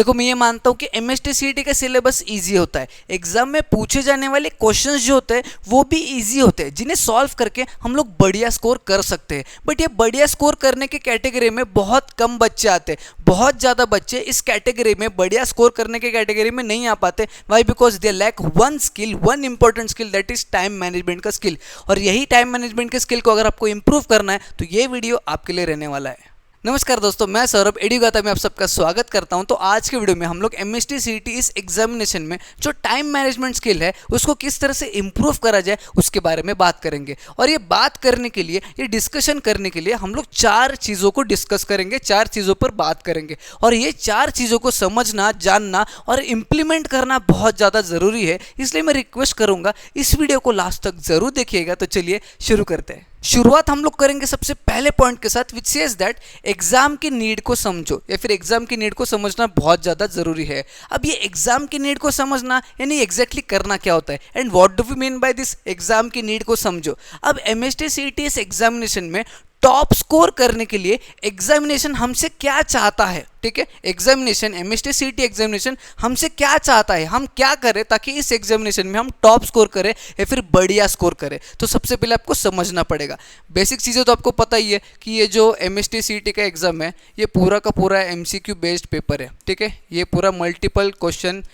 देखो मैं ये मानता हूँ कि एमएसटी सीईटी का सिलेबस इजी होता है, एग्जाम में पूछे जाने वाले क्वेश्चंस जो होते हैं वो भी इजी होते हैं, जिन्हें सॉल्व करके हम लोग बढ़िया स्कोर कर सकते हैं। बट ये बढ़िया स्कोर करने के कैटेगरी में बहुत कम बच्चे आते हैं, बहुत ज़्यादा बच्चे इस कैटेगरी में बढ़िया स्कोर करने के कैटेगरी में नहीं आ पाते। Why? Because they lack one skill, one important skill, that is time management का स्किल। और यही टाइम मैनेजमेंट के स्किल को अगर आपको इंप्रूव करना है तो ये वीडियो आपके लिए रहने वाला है। नमस्कार दोस्तों, मैं सौरभ एडुगाता में आप सबका स्वागत करता हूं। तो आज के वीडियो में हम लोग एमएसटी सीईटी इस एग्जामिनेशन में जो टाइम मैनेजमेंट स्किल है उसको किस तरह से इंप्रूव करा जाए उसके बारे में बात करेंगे। और ये बात करने के लिए, ये डिस्कशन करने के लिए हम लोग 4 चीज़ों को डिस्कस करेंगे, 4 चीज़ों पर बात करेंगे। और ये 4 चीज़ों को समझना, जानना और इम्प्लीमेंट करना बहुत ज़्यादा ज़रूरी है, इसलिए मैं रिक्वेस्ट करूँगा इस वीडियो को लास्ट तक ज़रूर देखिएगा। तो चलिए शुरू करते हैं। शुरुआत हम लोग करेंगे सबसे पहले पॉइंट के साथ, विच सेज दैट एग्जाम की नीड को समझो, या फिर एग्जाम की नीड को समझना बहुत ज़्यादा ज़रूरी है। अब ये एग्जाम की नीड को समझना यानी एग्जैक्टली करना क्या होता है, and what do we mean by this exam की नीड को समझो। अब एमएसटी सीईटी इस एग्जामिनेशन में टॉप स्कोर करने के लिए एग्जामिनेशन हमसे क्या चाहता है, ठीक है। एग्जामिनेशन, एमएसटी सीईटी एग्जामिनेशन हमसे क्या चाहता है, हम क्या करें ताकि इस एग्जामिनेशन में हम टॉप स्कोर करें या फिर बढ़िया स्कोर करें। तो सबसे पहले आपको समझना पड़ेगा बेसिक चीज़ें। तो आपको पता ही है कि ये जो एमएसटी सीईटी का एग्जाम है ये पूरा का पूरा एमसीक्यू बेस्ड पेपर है, ठीक है। ये पूरा मल्टीपल क्वेश्चन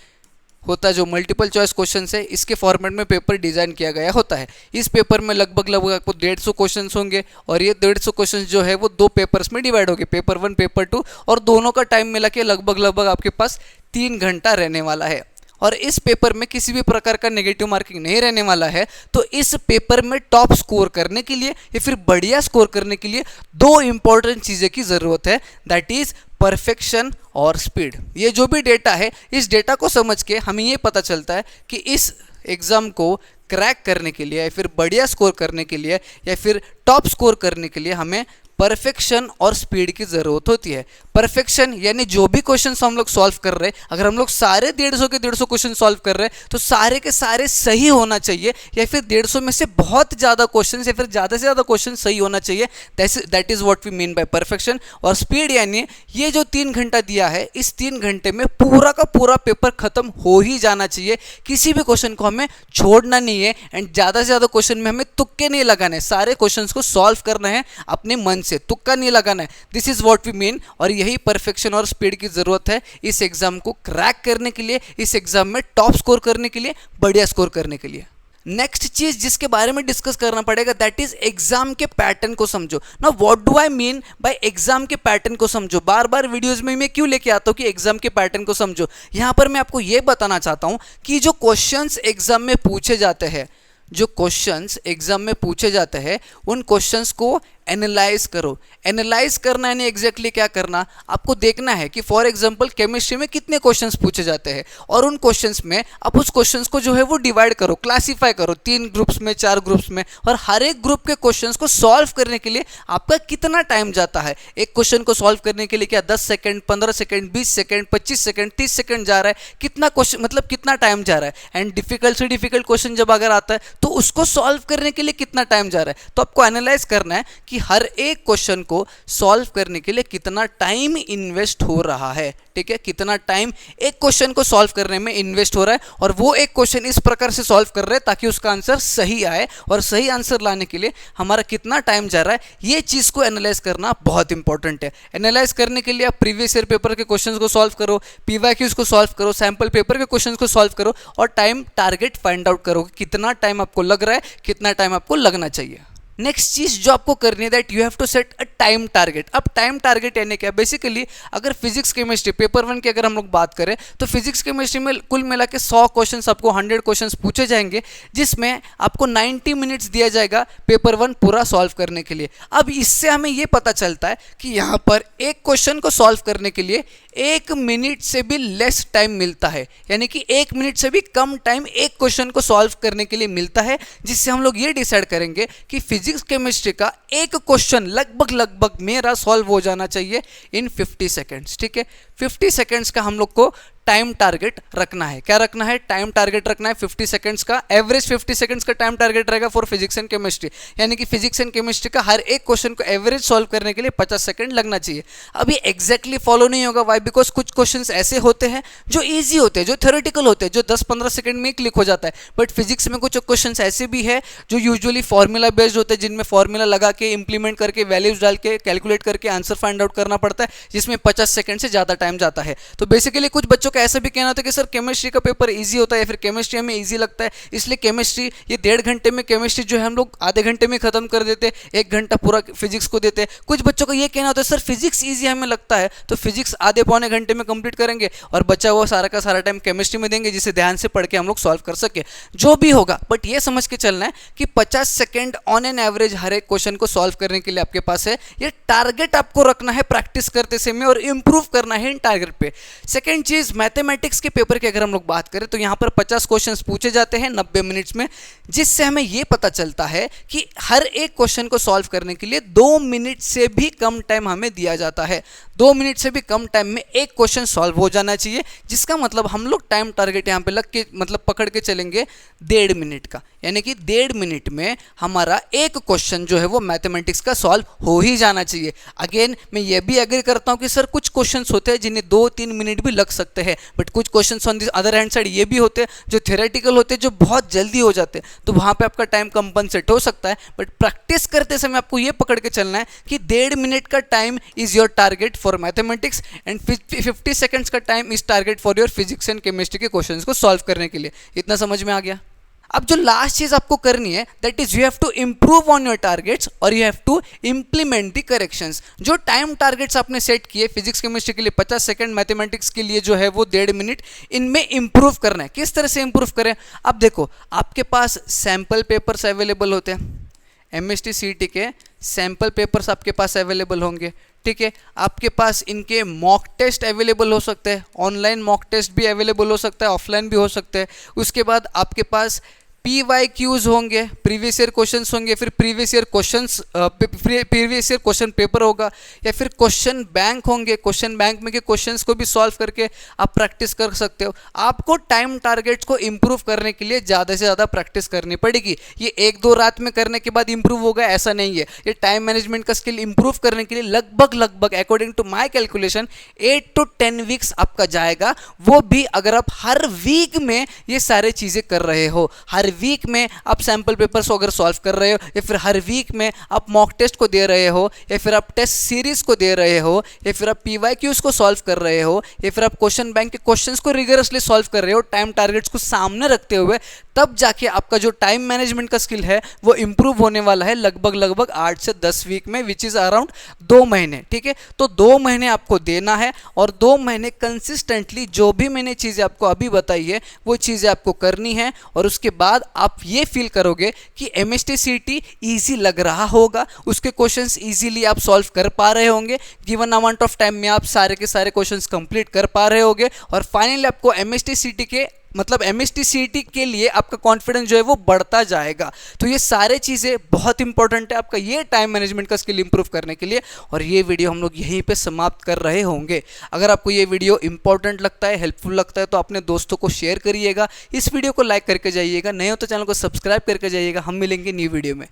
होता है, जो मल्टीपल चॉइस क्वेश्चन है इसके फॉर्मेट में पेपर डिज़ाइन किया गया होता है। इस पेपर में लगभग आपको 150 क्वेश्चन होंगे, और ये 150 क्वेश्चन जो है वो 2 पेपर्स में डिवाइड होंगे, पेपर 1 पेपर 2, और दोनों का टाइम मिला के लगभग आपके पास 3 घंटा रहने वाला है। और इस पेपर में किसी भी प्रकार का नेगेटिव मार्किंग नहीं रहने वाला है। तो इस पेपर में टॉप स्कोर करने के लिए या फिर बढ़िया स्कोर करने के लिए 2 इंपॉर्टेंट चीज़ें की ज़रूरत है, दैट इज़ परफेक्शन और स्पीड। ये जो भी डेटा है, इस डेटा को समझ के हमें ये पता चलता है कि इस एग्ज़ाम को क्रैक करने के लिए या फिर बढ़िया स्कोर करने के लिए या फिर टॉप स्कोर करने के लिए हमें परफेक्शन और स्पीड की ज़रूरत होती है। परफेक्शन यानी जो भी क्वेश्चन हम लोग सॉल्व कर रहे हैं, अगर हम लोग सारे 150 के 150 क्वेश्चन सॉल्व कर रहे हैं तो सारे के सारे सही होना चाहिए, या फिर 150 में से बहुत ज़्यादा क्वेश्चन या फिर ज़्यादा से ज़्यादा क्वेश्चन सही होना चाहिए। That is what we mean by perfection. और स्पीड यानी ये जो 3 घंटा दिया है, इस 3 घंटे में पूरा का पूरा पेपर खत्म हो ही जाना चाहिए। किसी भी क्वेश्चन को हमें छोड़ना नहीं है, एंड ज़्यादा से ज़्यादा क्वेश्चन में हमें तुक्के नहीं लगाने, सारे क्वेश्चन को सॉल्व करना है अपने मन से, तुक्का नहीं लगाना है। This is what we mean. और यही परफेक्शन और स्पीड की जरूरत है इस एग्जाम को क्रैक करने के लिए, इस एग्जाम में टॉप स्कोर करने के लिए, बढ़िया स्कोर करने के लिए। नेक्स्ट चीज जिसके बारे में डिस्कस करना पड़ेगा, दैट इज एग्जाम के पैटर्न को समझो। Now what do I mean by exam के पैटर्न को समझो। बार बार वीडियोस में मैं क्यों लेके आता हूं कि एग्जाम के पैटर्न को समझो। यहां पर मैं आपको यह बताना चाहता हूं कि जो क्वेश्चंस एग्जाम में पूछे जाते हैं, जो क्वेश्चंस एग्जाम में पूछे जाते हैं, उन क्वेश्चंस को एनालाइज करो। एनालाइज करना यानी एग्जैक्टली क्या करना, आपको देखना है कि फॉर एग्जांपल केमिस्ट्री में कितने क्वेश्चंस पूछे जाते हैं, और उन क्वेश्चंस में आप उस क्वेश्चंस को जो है वो डिवाइड करो, क्लासीफाई करो 3 ग्रुप्स में, 4 ग्रुप्स में, और हर एक ग्रुप के क्वेश्चंस को सॉल्व करने के लिए आपका कितना टाइम जाता है। एक क्वेश्चन को सॉल्व करने के लिए क्या 10 second, 15 second, 20 second, 25 second, 30 second जा रहा है, कितना क्वेश्चन मतलब कितना टाइम जा रहा है। एंड डिफिकल्ट से डिफिकल्ट क्वेश्चन जब अगर आता है तो उसको सॉल्व करने के लिए कितना टाइम जा रहा है। तो आपको एनालाइज करना है कि हर एक क्वेश्चन को सॉल्व करने के लिए कितना टाइम इन्वेस्ट हो रहा है, ठीक है। कितना टाइम एक क्वेश्चन को सॉल्व करने में इन्वेस्ट हो रहा है, और वो एक क्वेश्चन इस प्रकार से सॉल्व कर रहे हैं ताकि उसका आंसर सही आए, और सही आंसर लाने के लिए हमारा कितना टाइम जा रहा है, ये चीज को एनालाइज करना बहुत इंपॉर्टेंट है। एनालाइज करने के लिए आप प्रीवियस ईयर पेपर के क्वेश्चंस को सॉल्व करो, पीवाईक्यूज को सॉल्व करो, सैंपल पेपर के क्वेश्चंस को सॉल्व करो, और टाइम टारगेट फाइंड आउट करो कि कितना टाइम आपको लग रहा है, कितना टाइम आपको लगना चाहिए। नेक्स्ट चीज जो आपको करनी है, that you have to set a time target. अब टाइम टारगेट यानी क्या, बेसिकली अगर फिजिक्स केमिस्ट्री पेपर 1 की अगर हम लोग बात करें तो फिजिक्स केमिस्ट्री में कुल मिला के 100 क्वेश्चन, आपको 100 क्वेश्चन पूछे जाएंगे, जिसमें आपको 90 मिनट्स दिया जाएगा पेपर 1 पूरा सॉल्व करने के लिए। अब इससे हमें ये पता चलता है कि यहाँ पर एक क्वेश्चन को सॉल्व करने के लिए 1 मिनट से भी लेस टाइम मिलता है, यानी कि 1 मिनट से भी कम टाइम एक क्वेश्चन को सॉल्व करने के लिए मिलता है, जिससे हम लोग ये डिसाइड करेंगे कि फिजिक्स केमिस्ट्री का एक क्वेश्चन लगभग मेरा सॉल्व हो जाना चाहिए इन 50 सेकेंड्स, ठीक है। 50 सेकेंड्स का हम लोग को टाइम टारगेट रखना है। क्या रखना है? टाइम टारगेट रखना है 50 सेकंड्स का। एवरेज 50 सेकंड्स का टाइम टारगेट रहेगा फॉर फिजिक्स एंड केमिस्ट्री, यानी कि फिजिक्स एंड केमिस्ट्री का हर एक क्वेश्चन को एवरेज सॉल्व करने के लिए 50 सेकंड लगना चाहिए। अभी एग्जैक्टली फॉलो नहीं होगा, वाई? बिकॉज कुछ क्वेश्चंस ऐसे होते हैं जो ईजी होते हैं, जो थ्योरेटिकल होते हैं, जो 10-15 सेकंड में क्लिक हो जाता है। बट फिजिक्स में कुछ क्वेश्चन ऐसे भी है जो यूजुअली फॉर्मूला बेस्ड होते हैं, जिनमें फॉर्मूला लगा के इंप्लीमेंट करके वैल्यूज डाल के कैलकुलेट करके आंसर फाइंड आउट करना पड़ता है, जिसमें 50 सेकंड से ज़्यादा टाइम जाता है। तो बेसिकली कुछ बच्चों का ऐसा भी कहना होता है कि सर केमिस्ट्री का पेपर इजी होता है या फिर केमिस्ट्री हमें इजी लगता है, इसलिए केमिस्ट्री ये 1.5 घंटे में केमिस्ट्री जो है हम लोग आधे घंटे में खत्म कर देते, 1 घंटा पूरा फिजिक्स को देते। कुछ बच्चों का ये कहना होता है सर फिजिक्स इजी हमें लगता है तो फिजिक्स आधे पौने घंटे में कंप्लीट करेंगे और बचा हुआ सारा का सारा टाइम केमिस्ट्री में देंगे, जिसे ध्यान से पढ़ के हम लोग सॉल्व कर सके। जो भी होगा, बट ये समझ के चलना है कि 50 सेकेंड ऑन एन एवरेज हर एक क्वेश्चन को सॉल्व करने के लिए आपके पास है। ये टारगेट आपको रखना है प्रैक्टिस करते समय और इंप्रूव करना है इन टारगेट पे। सेकेंड चीज, मैथमेटिक्स के पेपर की अगर हम लोग बात करें तो यहां पर 50 क्वेश्चंस पूछे जाते हैं 90 मिनट्स में, जिससे हमें यह पता चलता है कि हर एक क्वेश्चन को सॉल्व करने के लिए 2 मिनट से भी कम टाइम हमें दिया जाता है। 2 मिनट से भी कम टाइम में एक क्वेश्चन सॉल्व हो जाना चाहिए, जिसका मतलब हम लोग टाइम टारगेट यहां पे लग के मतलब पकड़ के चलेंगे 1.5 मिनट का, यानी कि 1.5 मिनट में हमारा एक क्वेश्चन जो है वो मैथमेटिक्स का सॉल्व हो ही जाना चाहिए। अगेन मैं ये भी एग्री करता हूं कि सर कुछ क्वेश्चंस होते हैं जिन्हें 2-3 मिनट भी लग सकते हैं, बट कुछ questions on the other hand side ये भी होते हैं जो थ्योरेटिकल होते हैं, जो बहुत जल्दी हो जाते हैं, तो वहां पे आपका टाइम कंपनसेट हो सकता है। बट प्रैक्टिस करते समय आपको ये पकड़ के चलना है कि 1.5 मिनट का time is your target for mathematics and 50 seconds का time is target for your physics and chemistry के क्वेश्चंस को सॉल्व करने के लिए। इतना समझ में आ गया? अब जो लास्ट चीज आपको करनी है that is you have to improve on your targets और you have to implement the corrections. जो टाइम टारगेट्स आपने सेट किए फिजिक्स केमिस्ट्री के लिए 50 सेकंड, मैथमेटिक्स के लिए जो है वो 1.5 मिनट, इनमें इंप्रूव करना है। किस तरह से इंप्रूव करें? अब देखो, आपके पास सैंपल पेपर्स अवेलेबल होते हैं, MST CET के सैंपल पेपर्स आपके पास अवेलेबल होंगे, ठीक है। आपके पास इनके मॉक टेस्ट अवेलेबल हो सकते हैं, ऑनलाइन मॉक टेस्ट भी अवेलेबल हो सकता है, ऑफलाइन भी हो सकते हैं। उसके बाद आपके पास PYQs होंगे, प्रीवियस ईयर क्वेश्चंस होंगे, फिर प्रीवियस ईयर क्वेश्चन पेपर होगा, या फिर क्वेश्चन बैंक होंगे। क्वेश्चन बैंक में के क्वेश्चंस को भी सॉल्व करके आप प्रैक्टिस कर सकते हो। आपको टाइम टारगेट्स को इंप्रूव करने के लिए ज़्यादा से ज़्यादा प्रैक्टिस करनी पड़ेगी। ये 1-2 रात में करने के बाद इंप्रूव होगा ऐसा नहीं है। ये टाइम मैनेजमेंट का स्किल इंप्रूव करने के लिए लगभग according to my calculation 8 to 10 weeks आपका जाएगा, वो भी अगर आप हर वीक में ये सारे चीज़ें कर रहे हो। हर वीक में आप सैंपल पेपर्स को अगर सॉल्व कर रहे हो, या फिर हर वीक में आप मॉक टेस्ट को दे रहे हो, या फिर आप टेस्ट सीरीज को दे रहे हो, या फिर आप PYQs को सॉल्व कर रहे हो, या फिर आप क्वेश्चन बैंक के क्वेश्चंस को रिगरसली सॉल्व कर रहे हो टाइम टारगेट्स को सामने रखते हुए, तब जाके आपका जो टाइम मैनेजमेंट का स्किल है वो इंप्रूव होने वाला है लगभग 8 से 10 वीक में, विच इज़ अराउंड 2 महीने, ठीक है। तो 2 महीने आपको देना है और 2 महीने कंसिस्टेंटली जो भी मैंने चीज़ें आपको अभी बताई है वो चीज़ें आपको करनी है, और उसके बाद आप ये फील करोगे कि MST CET ईजी लग रहा होगा, उसके क्वेश्चंस इजीली आप सॉल्व कर पा रहे होंगे, गिवन अमाउंट ऑफ टाइम में आप सारे के सारे क्वेश्चंस कंप्लीट कर पा रहे होंगे, और फाइनली आपको MST CET के मतलब MST CET के लिए आपका कॉन्फिडेंस जो है वो बढ़ता जाएगा। तो ये सारे चीज़ें बहुत इंपॉर्टेंट है आपका ये टाइम मैनेजमेंट का स्किल इंप्रूव करने के लिए, और ये वीडियो हम लोग यहीं पे समाप्त कर रहे होंगे। अगर आपको ये वीडियो इंपॉर्टेंट लगता है, हेल्पफुल लगता है, तो अपने दोस्तों को शेयर करिएगा, इस वीडियो को लाइक करके जाइएगा, नहीं हो तो चैनल को सब्सक्राइब करके जाइएगा। हम मिलेंगे न्यू वीडियो में।